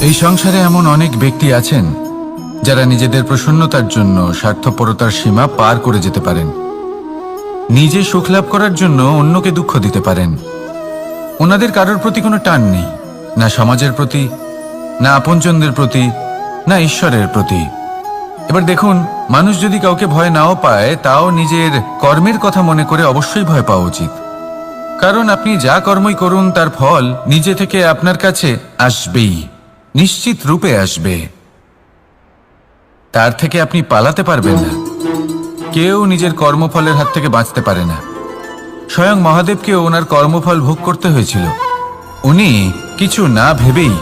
এই সংসারে এমন অনেক ব্যক্তি আছেন যারা নিজেদের প্রসন্নতার জন্য স্বার্থপরতার সীমা পার করে যেতে পারেন। নিজে সুখ লাভ করার জন্য অন্যকে দুঃখ দিতে পারেন। ওনাদের কারোর প্রতি কোনো টান নেই, না সমাজের প্রতি, না আপনজনদের প্রতি, না ঈশ্বরের প্রতি। এবার দেখুন, মানুষ যদি কাউকে ভয় নাও পায়, তাও নিজের কর্মের কথা মনে করে অবশ্যই ভয় পাওয়া উচিত। কারণ আপনি যা কর্মই করুন তার ফল নিজে থেকে আপনার কাছে আসবেই, নিশ্চিত রূপে আসবে। তার থেকে আপনি পালাতে পারবেন না। কেউ নিজের কর্মফলের হাত থেকে বাঁচতে পারে না। স্বয়ং মহাদেবকেও ওনার কর্মফল ভোগ করতে হয়েছিল। উনি কিছু না ভেবেই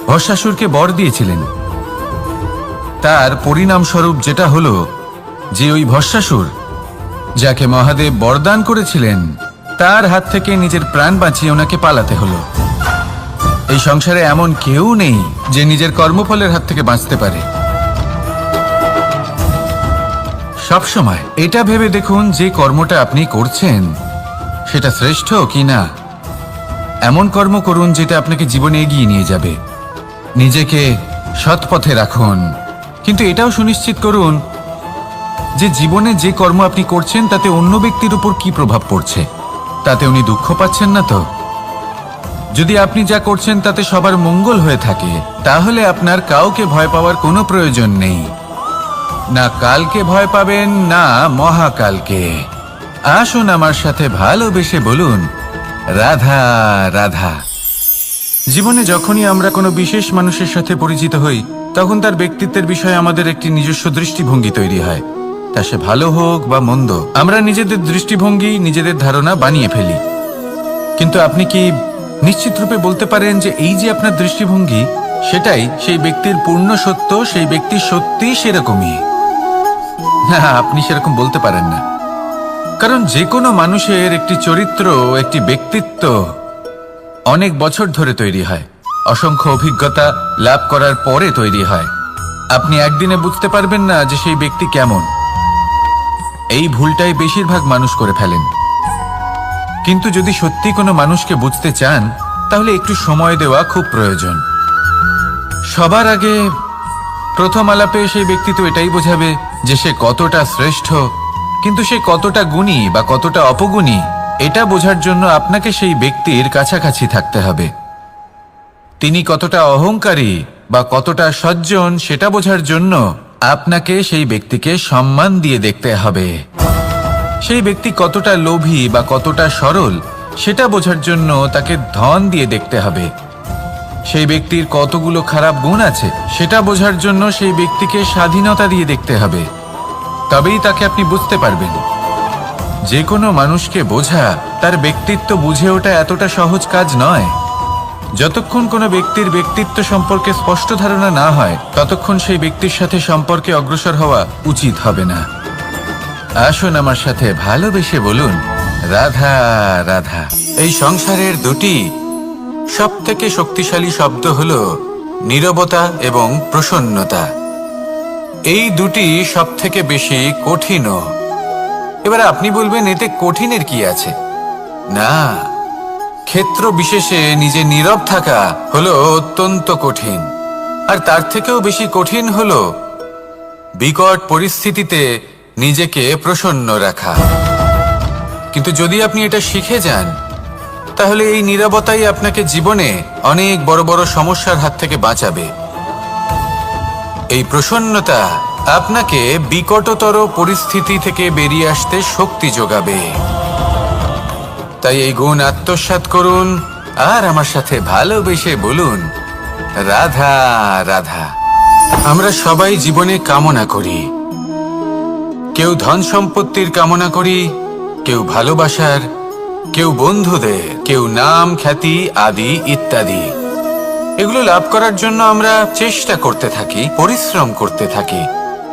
ভস্মাসুরকে বর দিয়েছিলেন। তার পরিণামস্বরূপ যেটা হলো যে ওই ভস্মাসুর, যাকে মহাদেব বরদান করেছিলেন, তার হাত থেকে নিজের প্রাণ বাঁচিয়ে ওনাকে পালাতে হলো। এই সংসারে এমন কেউ নেই যে নিজের কর্মফলের হাত থেকে বাঁচতে পারে। সবসময় এটা ভেবে দেখুন যে কর্মটা আপনি করছেন সেটা শ্রেষ্ঠ কি না। এমন কর্ম করুন যেটা আপনাকে জীবনে এগিয়ে নিয়ে যাবে। নিজেকে সৎ পথে রাখুন, কিন্তু এটাও সুনিশ্চিত করুন যে জীবনে যে কর্ম আপনি করছেন তাতে অন্য ব্যক্তির উপর কি প্রভাব পড়ছে, তাতে উনি দুঃখ পাচ্ছেন না তো। যদি আপনি যা করছেন তাতে সবার মঙ্গল হয়ে থাকে, তাহলে আপনার কাউকে ভয় পাওয়ার কোনো প্রয়োজন নেই। না কালকে ভয় পাবেন, না মহাকালকে। আসুন আমার সাথে ভালোবেসে বলুন, রাধা রাধা। জীবনে যখনই আমরা কোনো বিশেষ মানুষের সাথে পরিচিত হই, তখন তার ব্যক্তিত্বের বিষয়ে আমাদের একটি নিজস্ব দৃষ্টিভঙ্গি তৈরি হয়। তা সে ভালো হোক বা মন্দ, আমরা নিজেদের দৃষ্টিভঙ্গি, নিজেদের ধারণা বানিয়ে ফেলি। কিন্তু আপনি কি নিশ্চিত রূপে বলতে পারেন যে এই যে আপনার দৃষ্টিভঙ্গি, সেটাই সেই ব্যক্তির পূর্ণ সত্য, সেই ব্যক্তি সত্যি সেরকমই? না, আপনি সেরকম বলতে পারেন না। কারণ যে কোনো মানুষের একটি চরিত্র, একটি ব্যক্তিত্ব অনেক বছর ধরে তৈরি হয়, অসংখ্য অভিজ্ঞতা লাভ করার পরে তৈরি হয়। আপনি একদিনে বুঝতে পারবেন না যে সেই ব্যক্তি কেমন। এই ভুলটাই বেশিরভাগ মানুষ করে ফেলেন। কিন্তু যদি সত্যি কোনো মানুষকে বুঝতে চান, তাহলে একটু সময় দেওয়া খুব প্রয়োজন। সবার আগে প্রথম আলাপে সেই ব্যক্তি তো এটাই বোঝাবে যে সে কতটা শ্রেষ্ঠ, কিন্তু সে কতটা গুণী বা কতটা অপগুণী, এটা বোঝার জন্য আপনাকে সেই ব্যক্তির কাছাকাছি থাকতে হবে। তিনি কতটা অহংকারী বা কতটা সজ্জন, সেটা বোঝার জন্য আপনাকে সেই ব্যক্তিকে সম্মান দিয়ে দেখতে হবে। সেই ব্যক্তি কতটা লোভী বা কতটা সরল, সেটা বোঝার জন্য তাকে ধন দিয়ে দেখতে হবে। সেই ব্যক্তির কতগুলো খারাপ গুণ আছে, সেটা বোঝার জন্য সেই ব্যক্তিকে স্বাধীনতা দিয়ে দেখতে হবে। তবেই তাকে আপনি বুঝতে পারবেন। যে কোনো মানুষকে বোঝা, তার ব্যক্তিত্ব বুঝে ওঠা এতটা সহজ কাজ নয়। যতক্ষণ কোনো ব্যক্তির ব্যক্তিত্ব সম্পর্কে স্পষ্ট ধারণা না হয়, ততক্ষণ সেই ব্যক্তির সাথে সম্পর্কে অগ্রসর হওয়া উচিত হবে না। আসুন আমার সাথে ভালোবেসে বলুন, রাধা রাধা। এই সংসারের দুটি সবথেকে শক্তিশালী শব্দ হলো নীরবতা এবং প্রসন্নতা। এই দুটি সবথেকে বেশি কঠিনও। এবার আপনি বলবেন, এতে কঠিনের কি আছে? না, ক্ষেত্র বিশেষে নিজে নীরব থাকা হলো অত্যন্ত কঠিন। আর তার থেকেও বেশি কঠিন হলো বিকট পরিস্থিতিতে নিজেকে প্রসন্ন রাখা। কিন্তু যদি আপনি এটা শিখে যান, তাহলে এই নীরবতাই আপনাকে জীবনে অনেক বড় বড় সমস্যার হাত থেকে বাঁচাবে। এই প্রসন্নতা আপনাকে বিকটতর পরিস্থিতি থেকে বেরিয়ে আসতে শক্তি যোগাবে। তাই এই গুণ আত্মসাৎ করুন আর আমার সাথে ভালোবেসে বলুন, রাধা রাধা। আমরা সবাই জীবনে কামনা করি। কেউ ধন সম্পত্তির কামনা করি, কেউ ভালোবাসার, কেউ বন্ধুদের, কেউ নাম খ্যাতি আদি ইত্যাদি। এগুলো লাভ করার জন্য আমরা চেষ্টা করতে থাকি, পরিশ্রম করতে থাকি।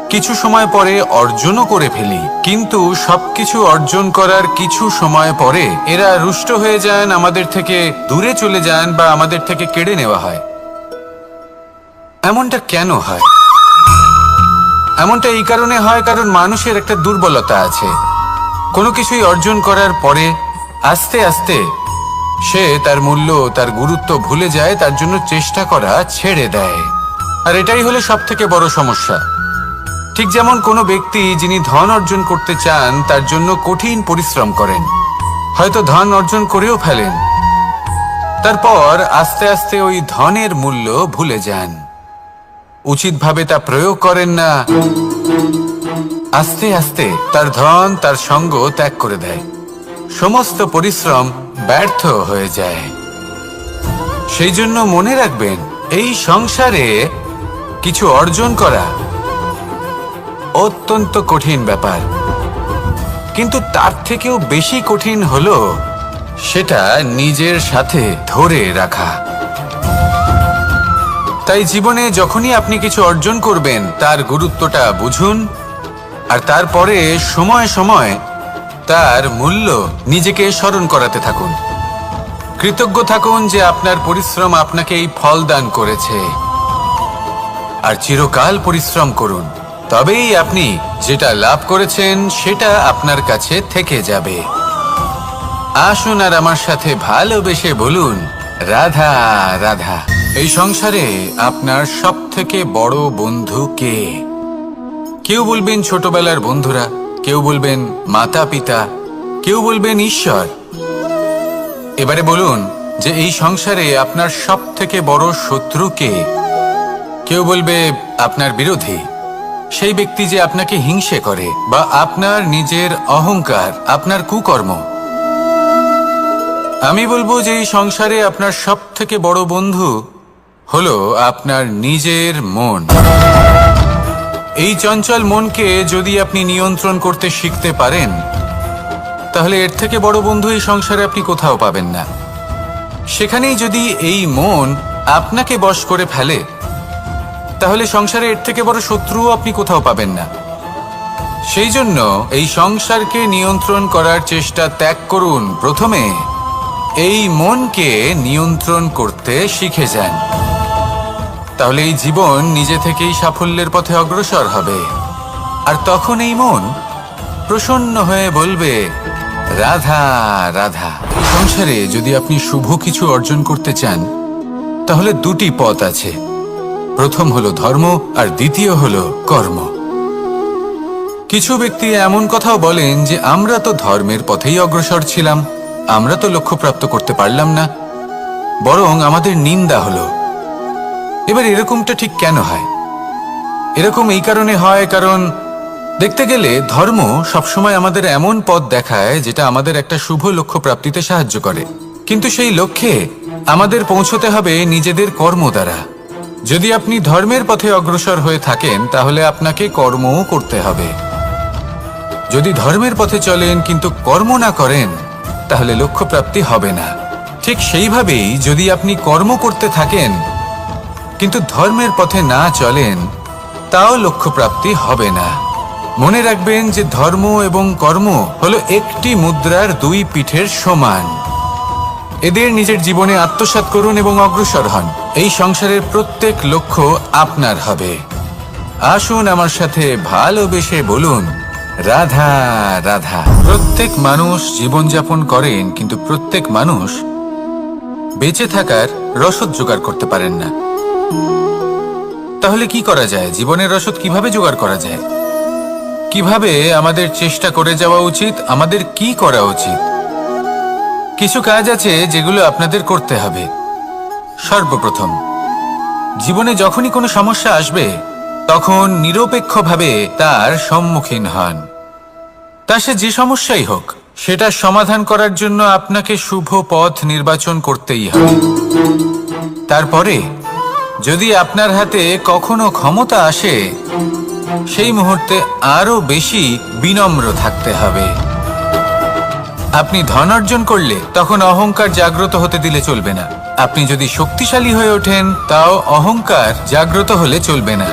কিছু সময় পরে অর্জনও করে ফেলি, কিন্তু সবকিছু অর্জন করার কিছু সময় পরে এরা রুষ্ট হয়ে যান, আমাদের থেকে দূরে চলে যান বা আমাদের থেকে কেড়ে নেওয়া হয়। এমনটা কেন হয়? এমনটা এই কারণে হয় কারণ মানুষের একটা দুর্বলতা আছে। কোনো কিছুই অর্জন করার পরে আস্তে আস্তে সে তার মূল্য, তার গুরুত্ব ভুলে যায়, তার জন্য চেষ্টা করা ছেড়ে দেয়। আর এটাই হলো সবথেকে বড় সমস্যা। ঠিক যেমন কোনো ব্যক্তি যিনি ধন অর্জন করতে চান তার জন্য কঠিন পরিশ্রম করেন, হয়তো ধন অর্জন করেও ফেলেন, তারপর আস্তে আস্তে ওই ধনের মূল্য ভুলে যান, উচিতভাবে তা প্রয়োগ করেন না, আস্তে আস্তে তার ধন তার সঙ্গ ত্যাগ করে দেয়, সমস্ত পরিশ্রম ব্যর্থ হয়ে যায়। সেই জন্য মনে রাখবেন, এই সংসারে কিছু অর্জন করা অত্যন্ত কঠিন ব্যাপার, কিন্তু তার থেকেও বেশি কঠিন হলো সেটা নিজের সাথে ধরে রাখা। তাই জীবনে যখনই আপনি কিছু অর্জন করবেন তার গুরুত্বটা বুঝুন, আর তারপরে সময় সময় তার মূল্য নিজেকে স্মরণ করাতে থাকুন। কৃতজ্ঞ থাকুন যে আপনার পরিশ্রম আপনাকে এই ফল দান করেছে, আর চিরকাল পরিশ্রম করুন, তবেই আপনি যেটা লাভ করেছেন সেটা আপনার কাছে থেকে যাবে। আসুন আর আমার সাথে ভালোবেসে বলুন, রাধা রাধা। এই সংসারে আপনার সবথেকে বড় বন্ধু কে? কেউ বলবেন ছোটবেলার বন্ধুরা, কেউ বলবেন মাতা পিতা, কেউ বলবেন ঈশ্বর। এবারে বলুন যে এই সংসারে আপনার সবথেকে বড় শত্রু কে? কেউ বলবে আপনার বিরোধী, সেই ব্যক্তি যে আপনাকে হিংসে করে, বা আপনার নিজের অহংকার, আপনার কুকর্ম। আমি বলবো যে এই সংসারে আপনার সবথেকে বড় বন্ধু হলো আপনার নিজের মন। এই চঞ্চল মনকে যদি আপনি নিয়ন্ত্রণ করতে শিখতে পারেন, তাহলে এর থেকে বড় বন্ধু এই সংসারে আপনি কোথাও পাবেন না। সেখানেই যদি এই মন আপনাকে বশ করে ফেলে, তাহলে সংসারে এর থেকে বড় শত্রুও আপনি কোথাও পাবেন না। সেই জন্য এই সংসারকে নিয়ন্ত্রণ করার চেষ্টা ত্যাগ করুন। প্রথমে এই মনকে নিয়ন্ত্রণ করতে শিখে যান, তাহলে এই জীবন নিজে থেকেই সাফল্যের পথে অগ্রসর হবে। আর তখন এই মন প্রসন্ন হয়ে বলবে, রাধা রাধা। সংসারে যদি আপনি শুভ কিছু অর্জন করতে চান, তাহলে দুটি পথ আছে। প্রথম হলো ধর্ম, আর দ্বিতীয় হলো কর্ম। কিছু ব্যক্তি এমন কথাও বলেন যে আমরা তো ধর্মের পথেই অগ্রসর ছিলাম, আমরা তো লক্ষ্যপ্রাপ্ত করতে পারলাম না, বরং আমাদের নিন্দা হলো। এবার এরকমটা ঠিক কেন হয়? এরকম এই কারণে হয়, কারণ দেখতে গেলে ধর্ম সবসময় আমাদের এমন পথ দেখায় যেটা আমাদের একটা শুভ লক্ষ্য প্রাপ্তিতে সাহায্য করে, কিন্তু সেই লক্ষ্যে আমাদের পৌঁছতে হবে নিজেদের কর্ম দ্বারা। যদি আপনি ধর্মের পথে অগ্রসর হয়ে থাকেন, তাহলে আপনাকে কর্মও করতে হবে। যদি ধর্মের পথে চলেন কিন্তু কর্ম না করেন, তাহলে লক্ষ্যপ্রাপ্তি হবে না। ঠিক সেইভাবেই যদি আপনি কর্ম করতে থাকেন কিন্তু ধর্মের পথে না চলেন, তাও লক্ষ্যপ্রাপ্তি হবে না। মনে রাখবেন যে ধর্ম এবং কর্ম হলো একটি মুদ্রার দুই পিঠের সমান। এদের নিজের জীবনে আত্মসাৎ করুন এবং অগ্রসর হন। এই সংসারের প্রত্যেক লক্ষ্য আপনার হবে। আসুন আমার সাথে ভালোবেসে বলুন, রাধা রাধা। প্রত্যেক মানুষ জীবনযাপন করেন, কিন্তু প্রত্যেক মানুষ বেঁচে থাকার রসদ জোগাড় করতে পারেন না। তাহলে কি করা যায়? জীবনের রসদ কিভাবে জোগাড় করা যায়? কিভাবে আমাদের চেষ্টা করে যাওয়া উচিত? আমাদের কি করা উচিত? কিছু কাজ আছে যেগুলো আপনাদের করতে হবে। সর্বপ্রথম, জীবনে যখনই কোনো সমস্যা আসবে, তখন নিরপেক্ষভাবে তার সম্মুখীন হন। তা সে যে সমস্যাই হোক, সেটা সমাধান করার জন্য আপনাকে শুভ পথ নির্বাচন করতেই হবে। তারপরে যদি আপনার হাতে কখনো ক্ষমতা আসে, সেই মুহূর্তে আরো বেশি বিনম্র থাকতে হবে। আপনি ধন অর্জন করলে তখন অহংকার জাগ্রত হতে দিলে চলবে না। আপনি যদি শক্তিশালী হয়ে ওঠেন, তাও অহংকার জাগ্রত হলে চলবে না।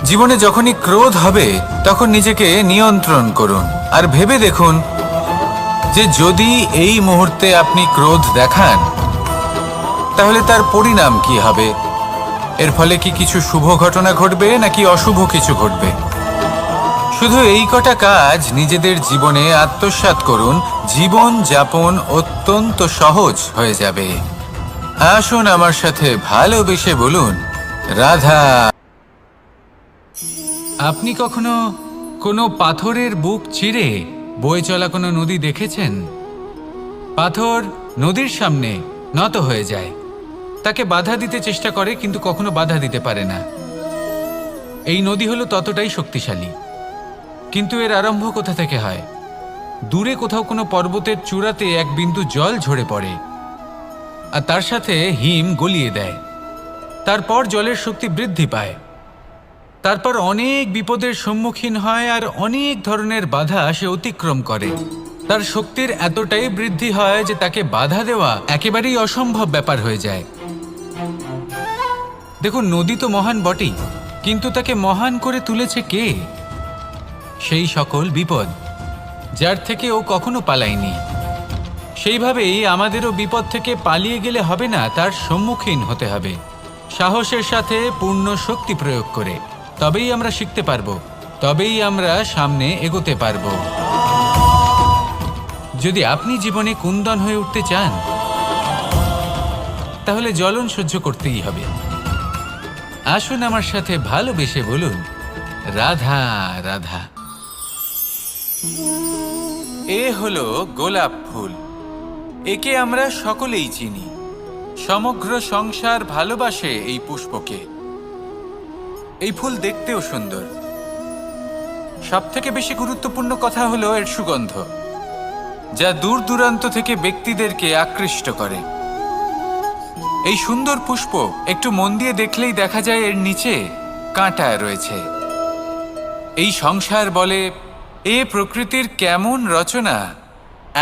জীবনে যখনই ক্রোধ হবে, তখন নিজেকে নিয়ন্ত্রণ করুন, আর ভেবে দেখুন যে যদি এই মুহূর্তে আপনি ক্রোধ দেখান, তাহলে তার পরিণাম কি হবে। এর ফলে কি কিছু শুভ ঘটনা ঘটবে নাকি অশুভ কিছু ঘটবে? শুধু এই কটা কাজ নিজেদের জীবনে আত্মসাৎ করুন, জীবন যাপন অত্যন্ত সহজ হয়ে যাবে। আসুন আমার সাথে ভালোবেসে বলুন, রাধা। আপনি কখনো কোনো পাথরের বুক চিরে বয়ে চলা কোনো নদী দেখেছেন? পাথর নদীর সামনে নত হয়ে যায়, তাকে বাধা দিতে চেষ্টা করে কিন্তু কখনো বাধা দিতে পারে না। এই নদী হলো ততটাই শক্তিশালী, কিন্তু এর আরম্ভ কোথা থেকে হয়? দূরে কোথাও কোনো পর্বতের চূড়াতে এক বিন্দু জল ঝরে পড়ে আর তার সাথে হিম গলিয়ে দেয়। তারপর জলের শক্তি বৃদ্ধি পায়, তারপর অনেক বিপদের সম্মুখীন হয় আর অনেক ধরনের বাধা সে অতিক্রম করে। তার শক্তির এতটাই বৃদ্ধি হয় যে তাকে বাধা দেওয়া একেবারেই অসম্ভব ব্যাপার হয়ে যায়। দেখুন, নদী তো মহান বটেই, কিন্তু তাকে মহান করে তুলেছে কে? সেই সকল বিপদ যার থেকে ও কখনো পালায়নি। সেইভাবেই আমাদেরও বিপদ থেকে পালিয়ে গেলে হবে না, তার সম্মুখীন হতে হবে সাহসের সাথে, পূর্ণ শক্তি প্রয়োগ করে। তবেই আমরা শিখতে পারবো, তবেই আমরা সামনে এগোতে পারবো। যদি আপনি জীবনে কুন্দন হয়ে উঠতে চান, তাহলে জ্বলন সহ্য করতেই হবে। আসুন আমার সাথে ভালোবেসে বলুন, রাধা রাধা। এ হলো গোলাপ ফুল। একে আমরা সকলেই চিনি। সমগ্র সংসার ভালোবাসে এই পুষ্পকে। এই ফুল দেখতেও সুন্দর। সবথেকে বেশি গুরুত্বপূর্ণ কথা হলো এর সুগন্ধ, যা দূর দূরান্ত থেকে ব্যক্তিদেরকে আকৃষ্ট করে। এই সুন্দর পুষ্প একটু মন দিয়ে দেখলেই দেখা যায় এর নিচে কাঁটা রয়েছে। এই সংসার বলে, এ প্রকৃতির কেমন রচনা,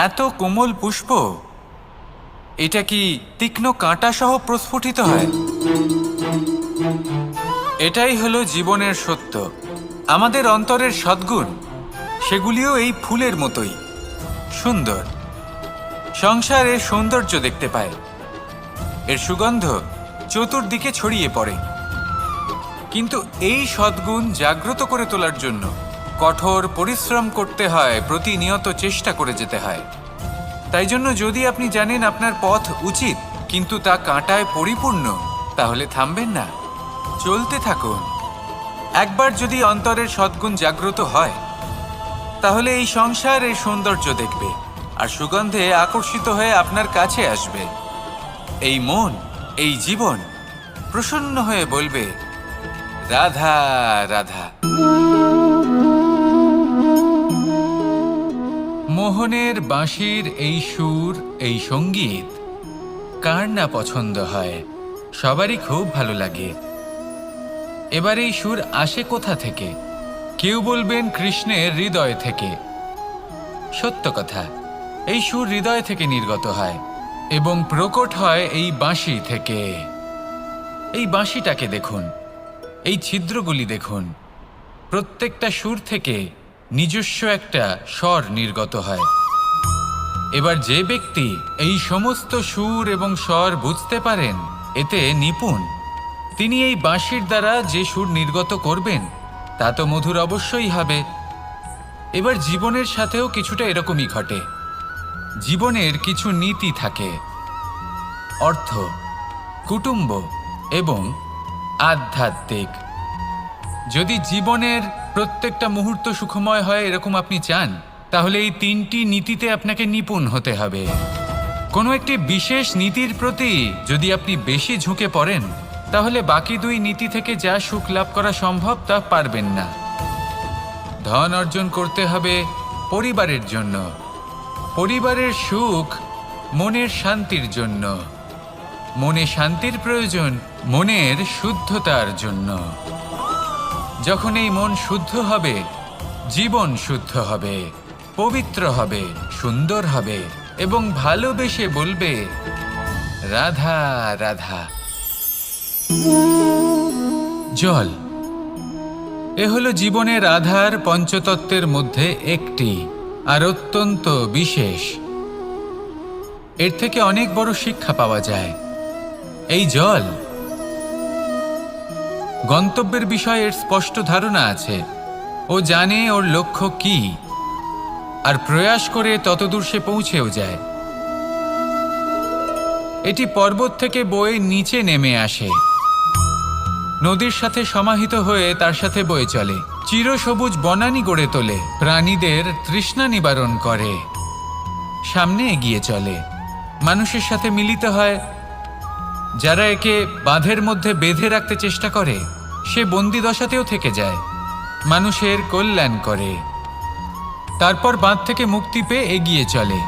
এত কোমল পুষ্প, এটা কি তীক্ষ্ণ কাঁটা সহ প্রস্ফুটিত হয়? এটাই হলো জীবনের সত্য। আমাদের অন্তরের সদ্গুণ, সেগুলিও এই ফুলের মতোই সুন্দর। সংসার এর সৌন্দর্য দেখতে পায়, এর সুগন্ধ চতুর্দিকে ছড়িয়ে পড়ে। কিন্তু এই সদ্গুণ জাগ্রত করে তোলার জন্য কঠোর পরিশ্রম করতে হয়, প্রতিনিয়ত চেষ্টা করে যেতে হয়। তাই জন্য যদি আপনি জানেন আপনার পথ উচিত কিন্তু তা কাঁটায় পরিপূর্ণ, তাহলে থামবেন না, চলতে থাকুন। একবার যদি অন্তরের সদ্গুণ জাগ্রত হয়, তাহলে এই সংসার এর সৌন্দর্য দেখবে আর সুগন্ধে আকর্ষিত হয়ে আপনার কাছে আসবে। এই মন, এই জীবন প্রসন্ন হয়ে বলবে, রাধা রাধা। মোহনের বাঁশির এই সুর, এই সঙ্গীত কার না পছন্দ হয়? সবারই খুব ভালো লাগে। এবার এই সুর আসে কোথা থেকে? কেউ বলবেন কৃষ্ণের হৃদয় থেকে। সত্য কথা, এই সুর হৃদয় থেকে নির্গত হয় এবং প্রকট হয় এই বাঁশি থেকে। এই বাঁশিটাকে দেখুন, এই ছিদ্রগুলি দেখুন, প্রত্যেকটা সুর থেকে নিজস্ব একটা স্বর নির্গত হয়। এবার যে ব্যক্তি এই সমস্ত সুর এবং স্বর বুঝতে পারেন, এতে নিপুণ, তিনি এই বাঁশির দ্বারা যে সুর নির্গত করবেন তা তো মধুর অবশ্যই হবে। এবার জীবনের সাথেও কিছুটা এরকমই ঘটে। জীবনের কিছু নীতি থাকে, অর্থ, কুটুম্ব এবং আধ্যাত্মিক। যদি জীবনের প্রত্যেকটা মুহূর্ত সুখময় হয় এরকম আপনি চান, তাহলে এই তিনটি নীতিতে আপনাকে নিপুণ হতে হবে। কোনো একটি বিশেষ নীতির প্রতি যদি আপনি বেশি ঝুঁকে পড়েন, তাহলে বাকি দুই নীতি থেকে যা সুখ লাভ করা সম্ভব তা পারবেন না। ধন অর্জন করতে হবে পরিবারের জন্য, পরিবারের সুখ মনের শান্তির জন্য, মনে শান্তির প্রয়োজন মনের শুদ্ধতার জন্য। যখন এই মন শুদ্ধ হবে, জীবন শুদ্ধ হবে, পবিত্র হবে, সুন্দর হবে এবং ভালোবেসে বলবে, রাধা রাধা। জল, এ হলো জীবনের আধার, পঞ্চতত্ত্বের মধ্যে একটি, আর অত্যন্ত বিশেষ। এর থেকে অনেক বড় শিক্ষা পাওয়া যায়। এই জল, গন্তব্যের বিষয়ে এর স্পষ্ট ধারণা আছে। ও জানে ওর লক্ষ্য কি, আর প্রয়াস করে ততদূর সে পৌঁছেও যায়। এটি পর্বত থেকে বয়ে নিচে নেমে আসে, নদীর সাথে সমাহিত হয়ে তার সাথে বয়ে চলে, চিরসবুজ বনানী গড়ে তোলে, প্রাণীদের তৃষ্ণা নিবারণ করে, সামনে এগিয়ে চলে, মানুষের সাথে মিলিত হয়। যারা একে বাঁধের মধ্যে বেঁধে রাখতে চেষ্টা করে সে বন্দি দশাতেও থেকে যায়, মানুষের কল্যাণ করে। তারপর বাঁধ থেকে মুক্তি পেয়ে এগিয়ে চলে,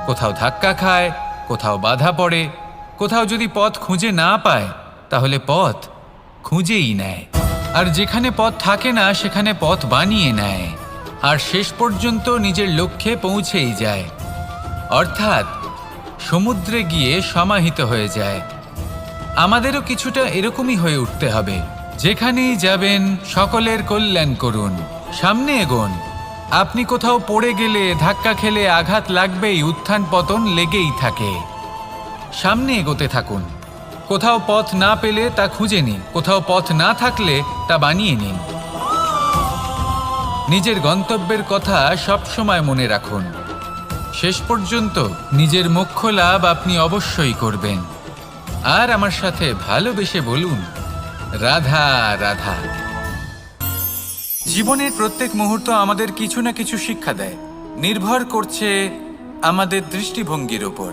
কোথাও ধাক্কা খায়, কোথাও বাধা পড়ে, কোথাও যদি পথ খুঁজে না পায় তাহলে পথ খুঁজেই নেয়, আর যেখানে পথ থাকে না সেখানে পথ বানিয়ে নেয়, আর শেষ পর্যন্ত নিজের লক্ষ্যে পৌঁছেই যায়, অর্থাৎ সমুদ্রে গিয়ে সমাহিত হয়ে যায়। আমাদেরও কিছুটা এরকমই হয়ে উঠতে হবে। যেখানেই যাবেন সকলের কল্যাণ করুন, সামনে এগোন। আপনি কোথাও পড়ে গেলে, ধাক্কা খেলে আঘাত লাগবেই, উত্থান পতন লেগেই থাকে। সামনে এগোতে থাকুন। কোথাও পথ না পেলে তা খুঁজে নিন, কোথাও পথ না থাকলে তা বানিয়ে নিন। নিজের গন্তব্যের কথা সবসময় মনে রাখুন। শেষ পর্যন্ত নিজের মোক্ষ লাভ আপনি অবশ্যই করবেন। আর আমার সাথে ভালোবেসে বলুন, রাধা রাধা। জীবনের প্রত্যেক মুহূর্ত আমাদের কিছু না কিছু শিক্ষা দেয়, নির্ভর করছে আমাদের দৃষ্টিভঙ্গির ওপর।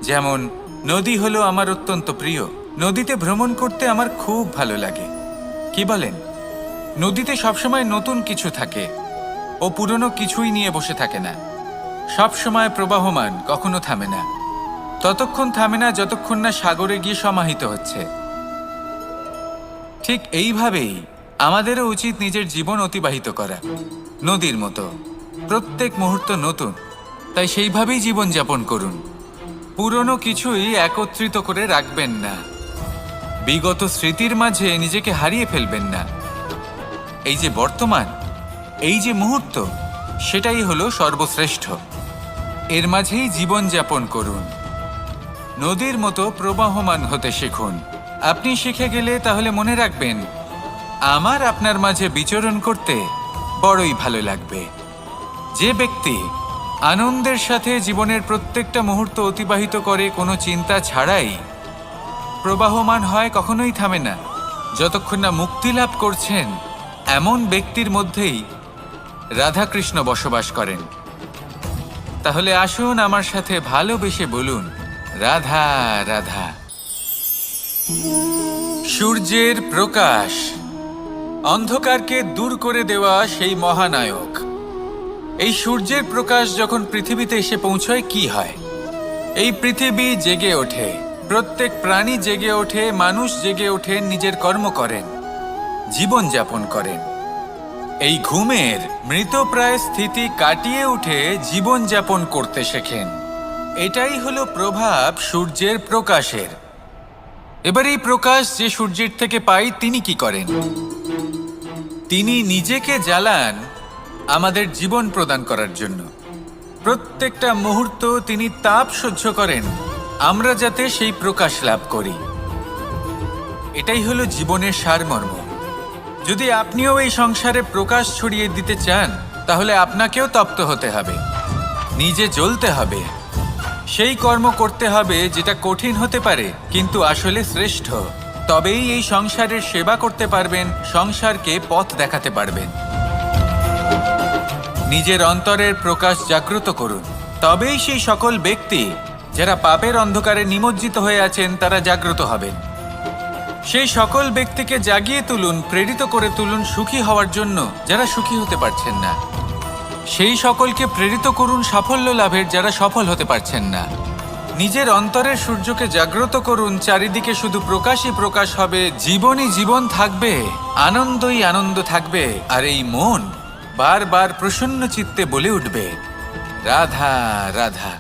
যেমন নদী হলো আমার অত্যন্ত প্রিয়, নদীতে ভ্রমণ করতে আমার খুব ভালো লাগে। কি বলেন? নদীতে সবসময় নতুন কিছু থাকে, ও পুরনো কিছুই নিয়ে বসে থাকে না, সবসময় প্রবাহমান, কখনো থামে না। ততক্ষণ থামে না যতক্ষণ না সাগরে গিয়ে সমাহিত হচ্ছে। ঠিক এইভাবেই আমাদেরও উচিত নিজের জীবন অতিবাহিত করা, নদীর মতো। প্রত্যেক মুহূর্ত নতুন, তাই সেইভাবেই জীবনযাপন করুন। পুরনো কিছুই একত্রিত করে রাখবেন না, বিগত স্মৃতির মাঝে নিজেকে হারিয়ে ফেলবেন না। এই যে বর্তমান, এই যে মুহূর্ত, সেটাই হলো সর্বশ্রেষ্ঠ। এর মাঝেই জীবনযাপন করুন, নদীর মতো প্রবাহমান হতে শিখুন। আপনি শিখে গেলে তাহলে মনে রাখবেন, আমার আপনার মাঝে বিচরণ করতে বড়ই ভালো লাগবে। যে ব্যক্তি আনন্দের সাথে জীবনের প্রত্যেকটা মুহূর্ত অতিবাহিত করে কোনো চিন্তা ছাড়াই, প্রবাহমান হয়, কখনোই থামে না, যতক্ষণ না মুক্তি লাভ করছেন, এমন ব্যক্তির মধ্যেই রাধাকৃষ্ণ বসবাস করেন। তাহলে আসুন আমার সাথে ভালোবেসে বলুন, রাধা রাধা। সূর্যের প্রকাশ অন্ধকারকে দূর করে দেওয়া সেই মহানায়ক। এই সূর্যের প্রকাশ যখন পৃথিবীতে এসে পৌঁছয় কি হয়? এই পৃথিবী জেগে ওঠে, প্রত্যেক প্রাণী জেগে ওঠে, মানুষ জেগে ওঠেন, নিজের কর্ম করেন, জীবন যাপন করেন। এই ঘুমের মৃতপ্রায় স্থিতি কাটিয়ে উঠে জীবন যাপন করতে শেখেন। এটাই হলো প্রভাব সূর্যের প্রকাশের। এবার এই প্রকাশ যে সূর্যের থেকে পাই, তিনি কি করেন? তিনি নিজেকে জ্বালান আমাদের জীবন প্রদান করার জন্য। প্রত্যেকটা মুহূর্ত তিনি তাপ সহ্য করেন, আমরা যাতে সেই প্রকাশ লাভ করি। এটাই হলো জীবনের সারমর্ম। যদি আপনিও এই সংসারে প্রকাশ ছড়িয়ে দিতে চান, তাহলে আপনাকেও তপ্ত হতে হবে, নিজে জ্বলতে হবে, সেই কর্ম করতে হবে যেটা কঠিন হতে পারে কিন্তু আসলে শ্রেষ্ঠ। তবেই এই সংসারের সেবা করতে পারবেন, সংসারকে পথ দেখাতে পারবেন। নিজের অন্তরের প্রকাশ জাগ্রত করুন, তবেই সেই সকল ব্যক্তি যারা পাপের অন্ধকারে নিমজ্জিত হয়ে আছেন তারা জাগ্রত হবেন। সেই সকল ব্যক্তিকে জাগিয়ে তুলুন, প্রেরিত করে তুলুন সুখী হওয়ার জন্য যারা সুখী হতে পারছেন না। সেই সকলকে প্রেরিত করুন সাফল্য লাভের যারা সফল হতে পারছেন না। নিজের অন্তরের সূর্যকে জাগ্রত করুন, চারিদিকে শুধু প্রকাশই প্রকাশ হবে, জীবনই জীবন থাকবে, আনন্দই আনন্দ থাকবে, আর এই মন বারবার প্রসন্ন চিত্তে বলে উঠবে, রাধা রাধা।